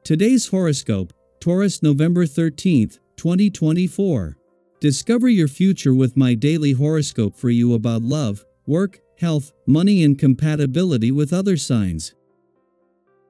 Today's horoscope, Taurus November 13th, 2024. Discover your future with my daily horoscope for you about love, work, health, money and compatibility with other signs.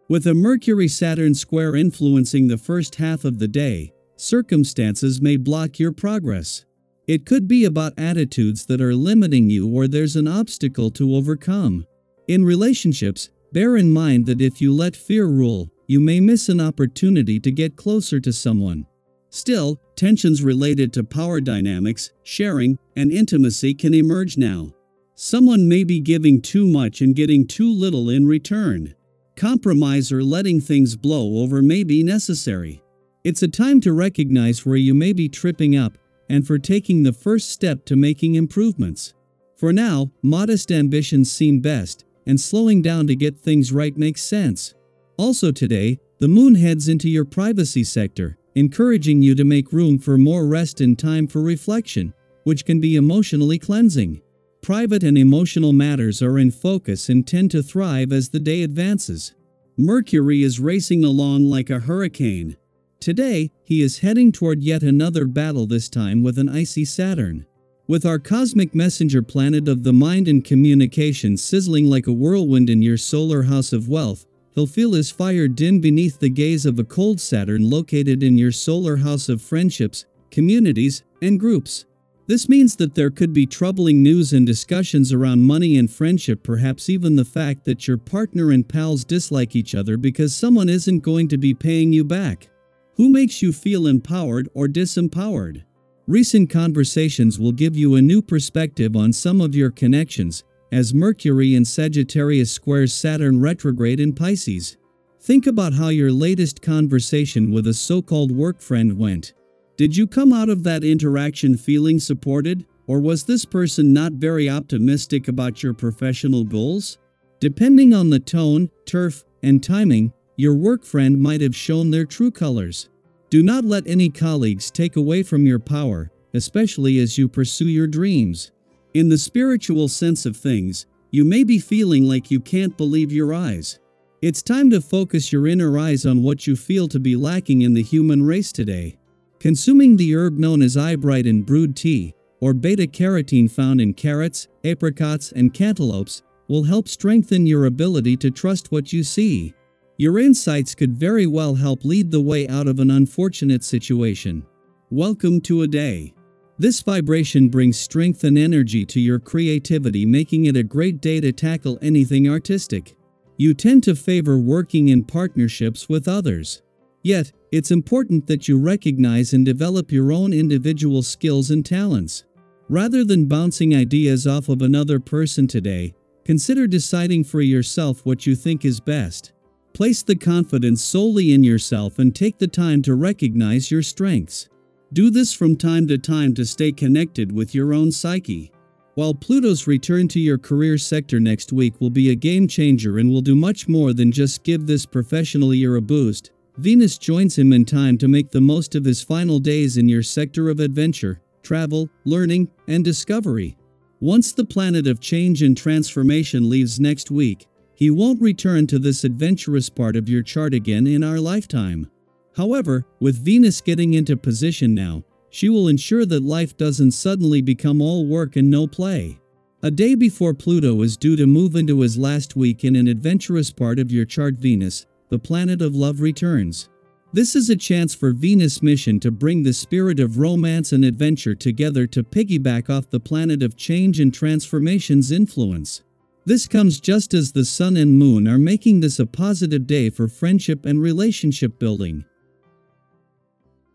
With a Mercury-Saturn square influencing the first half of the day, circumstances may block your progress. It could be about attitudes that are limiting you or there's an obstacle to overcome. In relationships, bear in mind that if you let fear rule, you may miss an opportunity to get closer to someone. Still, tensions related to power dynamics, sharing, and intimacy can emerge now. Someone may be giving too much and getting too little in return. Compromise or letting things blow over may be necessary. It's a time to recognize where you may be tripping up and for taking the first step to making improvements. For now, modest ambitions seem best, and slowing down to get things right makes sense. Also today, the moon heads into your privacy sector, encouraging you to make room for more rest and time for reflection, which can be emotionally cleansing. Private and emotional matters are in focus and tend to thrive as the day advances. Mercury is racing along like a hurricane. Today, he is heading toward yet another battle, this time with an icy Saturn. With our cosmic messenger planet of the mind and communication sizzling like a whirlwind in your solar house of wealth, he'll feel his fire dim beneath the gaze of a cold Saturn located in your solar house of friendships, communities, and groups. This means that there could be troubling news and discussions around money and friendship, perhaps even the fact that your partner and pals dislike each other because someone isn't going to be paying you back. Who makes you feel empowered or disempowered? Recent conversations will give you a new perspective on some of your connections, as Mercury in Sagittarius squares Saturn retrograde in Pisces. Think about how your latest conversation with a so-called work friend went. Did you come out of that interaction feeling supported, or was this person not very optimistic about your professional goals? Depending on the tone, turf, and timing, your work friend might have shown their true colors. Do not let any colleagues take away from your power, especially as you pursue your dreams. In the spiritual sense of things, you may be feeling like you can't believe your eyes. It's time to focus your inner eyes on what you feel to be lacking in the human race today. Consuming the herb known as eyebright in brewed tea, or beta-carotene found in carrots, apricots, and cantaloupes, will help strengthen your ability to trust what you see. Your insights could very well help lead the way out of an unfortunate situation. Welcome to a day. This vibration brings strength and energy to your creativity, making it a great day to tackle anything artistic. You tend to favor working in partnerships with others. Yet, it's important that you recognize and develop your own individual skills and talents. Rather than bouncing ideas off of another person today, consider deciding for yourself what you think is best. Place the confidence solely in yourself and take the time to recognize your strengths. Do this from time to time to stay connected with your own psyche. While Pluto's return to your career sector next week will be a game changer and will do much more than just give this professional year a boost, Venus joins him in time to make the most of his final days in your sector of adventure, travel, learning, and discovery. Once the planet of change and transformation leaves next week, he won't return to this adventurous part of your chart again in our lifetime. However, with Venus getting into position now, she will ensure that life doesn't suddenly become all work and no play. A day before Pluto is due to move into his last week in an adventurous part of your chart, Venus, the planet of love, returns. This is a chance for Venus' mission to bring the spirit of romance and adventure together to piggyback off the planet of change and transformation's influence. This comes just as the Sun and Moon are making this a positive day for friendship and relationship building.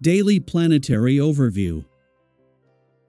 Daily Planetary Overview.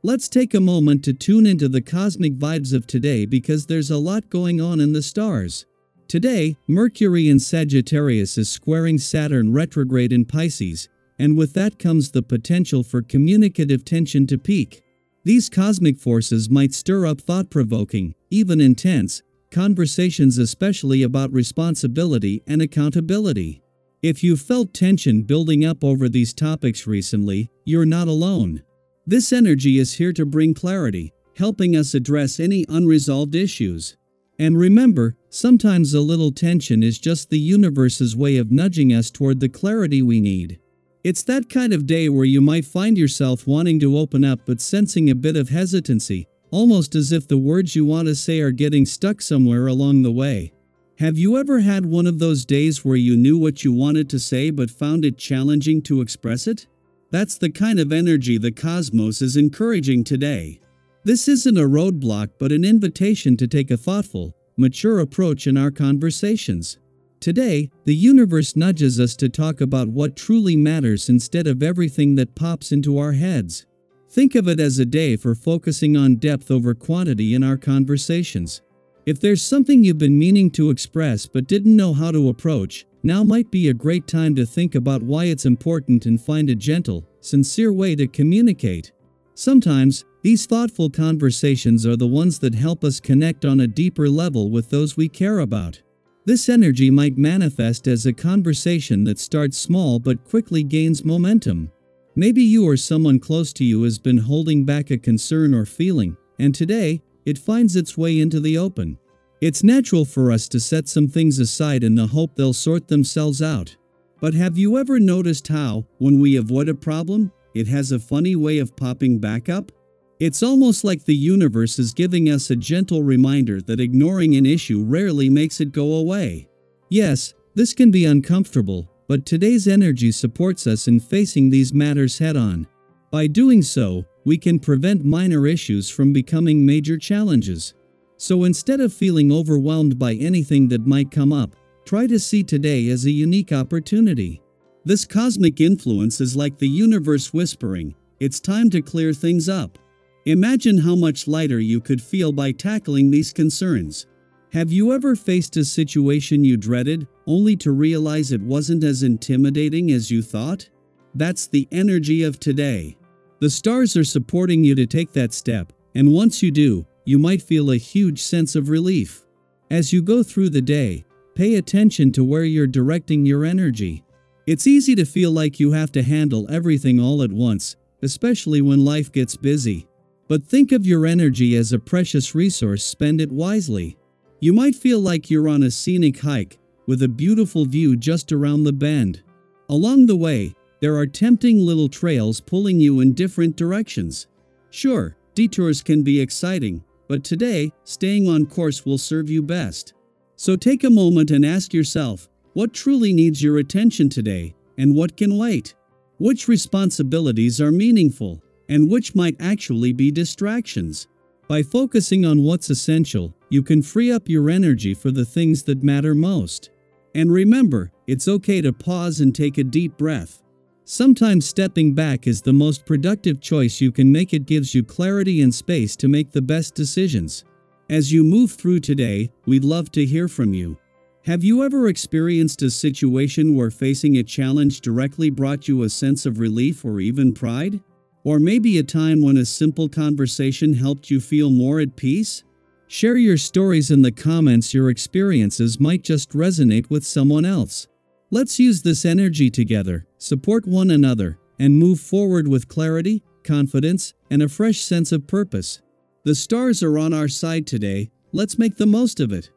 Let's take a moment to tune into the cosmic vibes of today because there's a lot going on in the stars. Today, Mercury in Sagittarius is squaring Saturn retrograde in Pisces, and with that comes the potential for communicative tension to peak. These cosmic forces might stir up thought-provoking, even intense, conversations, especially about responsibility and accountability. If you felt tension building up over these topics recently, you're not alone. This energy is here to bring clarity, helping us address any unresolved issues. And remember, sometimes a little tension is just the universe's way of nudging us toward the clarity we need. It's that kind of day where you might find yourself wanting to open up but sensing a bit of hesitancy, almost as if the words you want to say are getting stuck somewhere along the way. Have you ever had one of those days where you knew what you wanted to say but found it challenging to express it? That's the kind of energy the cosmos is encouraging today. This isn't a roadblock but an invitation to take a thoughtful, mature approach in our conversations. Today, the universe nudges us to talk about what truly matters instead of everything that pops into our heads. Think of it as a day for focusing on depth over quantity in our conversations. If there's something you've been meaning to express but didn't know how to approach, now might be a great time to think about why it's important and find a gentle, sincere way to communicate. Sometimes, these thoughtful conversations are the ones that help us connect on a deeper level with those we care about. This energy might manifest as a conversation that starts small but quickly gains momentum. Maybe you or someone close to you has been holding back a concern or feeling, and today, it finds its way into the open. It's natural for us to set some things aside in the hope they'll sort themselves out. But have you ever noticed how, when we avoid a problem, it has a funny way of popping back up? It's almost like the universe is giving us a gentle reminder that ignoring an issue rarely makes it go away. Yes, this can be uncomfortable, but today's energy supports us in facing these matters head-on. By doing so, we can prevent minor issues from becoming major challenges. So instead of feeling overwhelmed by anything that might come up, try to see today as a unique opportunity. This cosmic influence is like the universe whispering, "It's time to clear things up." Imagine how much lighter you could feel by tackling these concerns. Have you ever faced a situation you dreaded, only to realize it wasn't as intimidating as you thought? That's the energy of today. The stars are supporting you to take that step, and once you do, you might feel a huge sense of relief. As you go through the day, pay attention to where you're directing your energy. It's easy to feel like you have to handle everything all at once, especially when life gets busy. But think of your energy as a precious resource, spend it wisely. You might feel like you're on a scenic hike, with a beautiful view just around the bend. Along the way, there are tempting little trails pulling you in different directions. Sure, detours can be exciting, but today, staying on course will serve you best. So take a moment and ask yourself, what truly needs your attention today, and what can wait? Which responsibilities are meaningful, and which might actually be distractions? By focusing on what's essential, you can free up your energy for the things that matter most. And remember, it's okay to pause and take a deep breath. Sometimes stepping back is the most productive choice you can make. It gives you clarity and space to make the best decisions. As you move through today, we'd love to hear from you. Have you ever experienced a situation where facing a challenge directly brought you a sense of relief or even pride? Or maybe a time when a simple conversation helped you feel more at peace? Share your stories in the comments. Your experiences might just resonate with someone else. Let's use this energy together, support one another, and move forward with clarity, confidence, and a fresh sense of purpose. The stars are on our side today. Let's make the most of it.